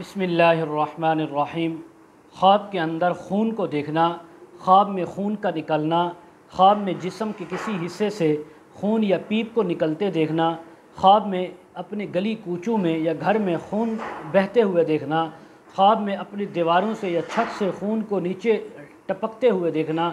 بسم اللہ الرحمن الرحیم۔ خواب کے اندر خون کو دیکھنا، خواب میں خون کا نکلنا، خواب میں جسم کے کسی حصے سے خون یا پیپ کو نکلتے دیکھنا، خواب میں اپنے گلی کوچوں میں یا گھر میں خون بہتے ہوئے دیکھنا، خواب میں اپنی دیواروں سے یا چھت سے خون کو نیچے ٹپکتے ہوئے دیکھنا،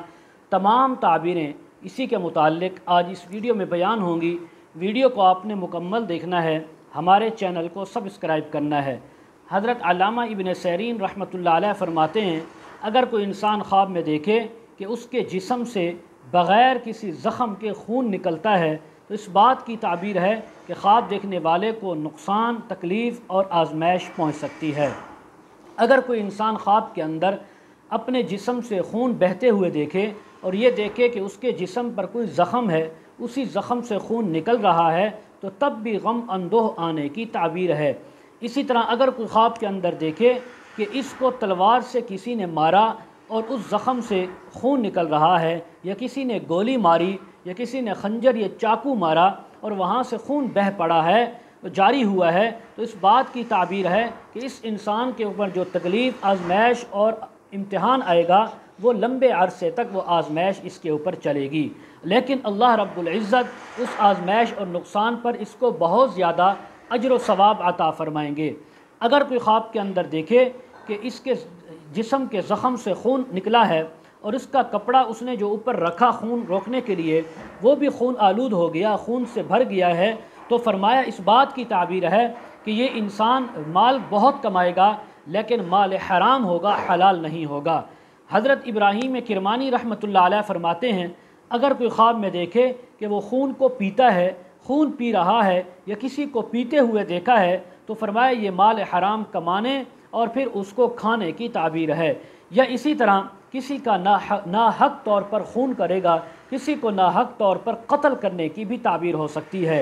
تمام تعبیریں اسی کے متعلق آج اس ویڈیو میں بیان ہوں گی۔ ویڈیو کو آپ نے مکمل دیکھنا ہے، ہمارے چینل کو سبسکرائب کرنا ہے۔ حضرت علامہ ابن سیرین رحمۃ اللہ علیہ فرماتے ہیں، اگر کوئی انسان خواب میں دیکھے کہ اس کے جسم سے بغیر کسی زخم کے خون نکلتا ہے تو اس بات کی تعبیر ہے کہ خواب دیکھنے والے کو نقصان، تکلیف اور آزمائش پہنچ سکتی ہے۔ اگر کوئی انسان خواب کے اندر اپنے جسم سے خون بہتے ہوئے دیکھے اور یہ دیکھے کہ اس کے جسم پر کوئی زخم ہے، اسی زخم سے خون نکل رہا ہے، تو تب بھی غم اندوہ آنے کی تعبیر ہے۔ اسی طرح اگر کوئی خواب کے اندر دیکھے کہ اس کو تلوار سے کسی نے مارا اور اس زخم سے خون نکل رہا ہے، یا کسی نے گولی ماری یا کسی نے خنجر یا چاقو مارا اور وہاں سے خون بہہ پڑا ہے، جاری ہوا ہے، تو اس بات کی تعبیر ہے کہ اس انسان کے اوپر جو تکلیف، آزمائش اور امتحان آئے گا وہ لمبے عرصے تک وہ آزمائش اس کے اوپر چلے گی، لیکن اللہ رب العزت اس آزمائش اور نقصان پر اس کو بہت زیادہ اجر و ثواب عطا فرمائیں گے۔ اگر کوئی خواب کے اندر دیکھے کہ اس کے جسم کے زخم سے خون نکلا ہے اور اس کا کپڑا اس نے جو اوپر رکھا خون روکنے کے لیے وہ بھی خون آلود ہو گیا، خون سے بھر گیا ہے، تو فرمایا اس بات کی تعبیر ہے کہ یہ انسان مال بہت کمائے گا لیکن مال حرام ہوگا، حلال نہیں ہوگا۔ حضرت ابراہیم کرمانی رحمۃ اللہ علیہ فرماتے ہیں، اگر کوئی خواب میں دیکھے کہ وہ خون کو پیتا ہے، خون پی رہا ہے یا کسی کو پیتے ہوئے دیکھا ہے، تو فرمایا یہ مال حرام کمانے اور پھر اس کو کھانے کی تعبیر ہے۔ یا اسی طرح کسی کا ناحق طور پر خون کرے گا، کسی کو ناحق طور پر قتل کرنے کی بھی تعبیر ہو سکتی ہے۔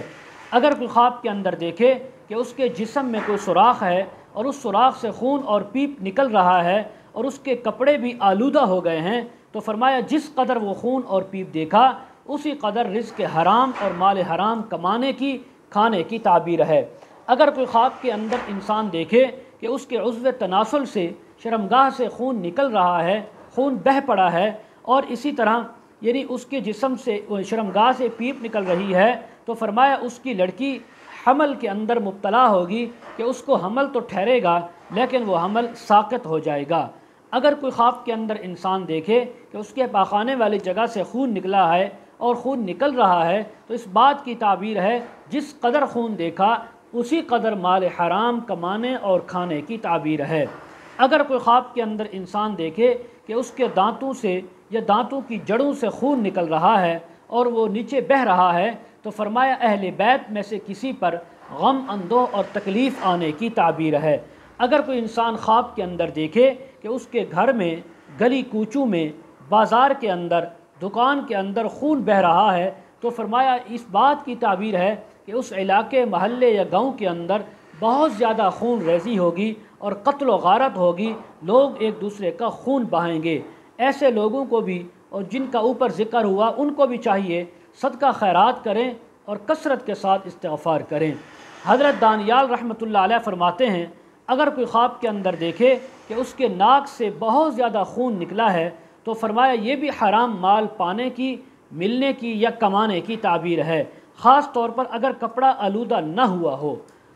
اگر کوئی خواب کے اندر دیکھے کہ اس کے جسم میں کوئی سوراخ ہے اور اس سوراخ سے خون اور پیپ نکل رہا ہے اور اس کے کپڑے بھی آلودہ ہو گئے ہیں، تو فرمایا جس قدر وہ خون اور پیپ دیکھا اسی قدر رزق حرام اور مال حرام کمانے کی، کھانے کی تعبیر ہے۔ اگر کوئی خواب کے اندر انسان دیکھے کہ اس کے عضو تناسل سے، شرمگاہ سے خون نکل رہا ہے، خون بہہ پڑا ہے، اور اسی طرح یعنی اس کے جسم سے شرمگاہ سے پیپ نکل رہی ہے، تو فرمایا اس کی لڑکی حمل کے اندر مبتلا ہوگی کہ اس کو حمل تو ٹھہرے گا لیکن وہ حمل ساقط ہو جائے گا۔ اگر کوئی خواب کے اندر انسان دیکھے کہ اس کے پاخانے والی جگہ سے خون نکلا ہے اور خون نکل رہا ہے، تو اس بات کی تعبیر ہے جس قدر خون دیکھا اسی قدر مال حرام کمانے اور کھانے کی تعبیر ہے۔ اگر کوئی خواب کے اندر انسان دیکھے کہ اس کے دانتوں سے یا دانتوں کی جڑوں سے خون نکل رہا ہے اور وہ نیچے بہہ رہا ہے، تو فرمایا اہل بیت میں سے کسی پر غم اندوہ اور تکلیف آنے کی تعبیر ہے۔ اگر کوئی انسان خواب کے اندر دیکھے کہ اس کے گھر میں، گلی کوچوں میں، بازار کے اندر، دکان کے اندر خون بہہ رہا ہے، تو فرمایا اس بات کی تعبیر ہے کہ اس علاقے، محلے یا گاؤں کے اندر بہت زیادہ خون ریزی ہوگی اور قتل و غارت ہوگی، لوگ ایک دوسرے کا خون بہائیں گے۔ ایسے لوگوں کو بھی اور جن کا اوپر ذکر ہوا ان کو بھی چاہیے صدقہ خیرات کریں اور کثرت کے ساتھ استغفار کریں۔ حضرت دانیال رحمۃ اللہ علیہ فرماتے ہیں، اگر کوئی خواب کے اندر دیکھے کہ اس کے ناک سے بہت زیادہ خون نکلا ہے، تو فرمایا یہ بھی حرام مال پانے کی، ملنے کی یا کمانے کی تعبیر ہے، خاص طور پر اگر کپڑا آلودہ نہ ہوا ہو۔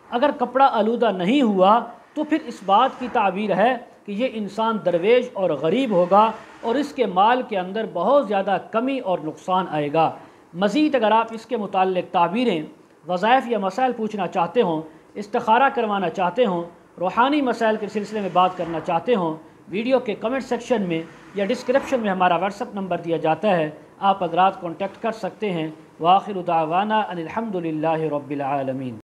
اگر کپڑا آلودہ نہیں ہوا تو پھر اس بات کی تعبیر ہے کہ یہ انسان درویش اور غریب ہوگا اور اس کے مال کے اندر بہت زیادہ کمی اور نقصان آئے گا۔ مزید اگر آپ اس کے متعلق تعبیریں، وظائف یا مسائل پوچھنا چاہتے ہوں، استخارہ کروانا چاہتے ہوں، روحانی مسائل کے سلسلے میں بات کرنا چاہتے ہوں، ویڈیو کے کمنٹ سیکشن میں یا ڈسکرپشن میں ہمارا واٹس ایپ نمبر دیا جاتا ہے، آپ حضرات کانٹیکٹ کر سکتے ہیں۔ وآخر دعوانا ان الحمد للہ رب العالمین۔